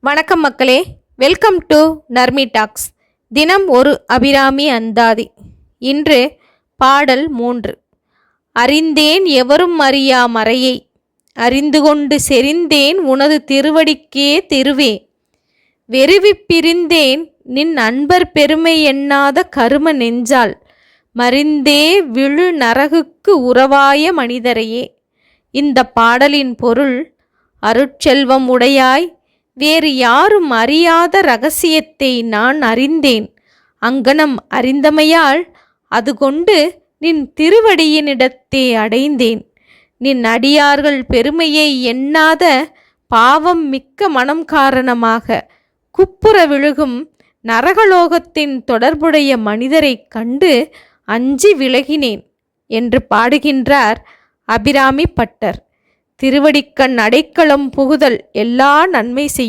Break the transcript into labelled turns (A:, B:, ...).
A: வணக்கம் மக்களே, welcome to Narmi tax. தினம் ஒரு அபிராமி அந்தாதி. இன்று பாடல் 3. அறிந்தேன் எவரும் அறியா மறையை, அறிந்து கொண்டு செறிந்தேன் உனது திருவடிக்கே திருவே. வெறுவிப் பிரிந்தேன் நின் அன்பர் பெருமை எண்ணாத கரும நெஞ்சால், மறிந்தே விழு நரகுக்கு உறவாய மனிதரையே. இந்த பாடலின் பொருள்: அருட்செல்வம் உடையாய், வேறு யாரும் அறியாத இரகசியத்தை நான் அறிந்தேன். அங்கனம் அறிந்தமையால் அது கொண்டு நின் திருவடியினிடத்தே அடைந்தேன். நின் அடியார்கள் பெருமையை எண்ணாத பாவம் மிக்க மனம் காரணமாக குப்புற விழுகும் நரகலோகத்தின் தொடர்புடைய மனிதரைக் கண்டு அஞ்சி விலகினேன் என்று பாடுகின்றார் அபிராமி பட்டர். திருவடிக்கண் அடைக்கலம் புகுதல் எல்லா நன்மை செய்யும்.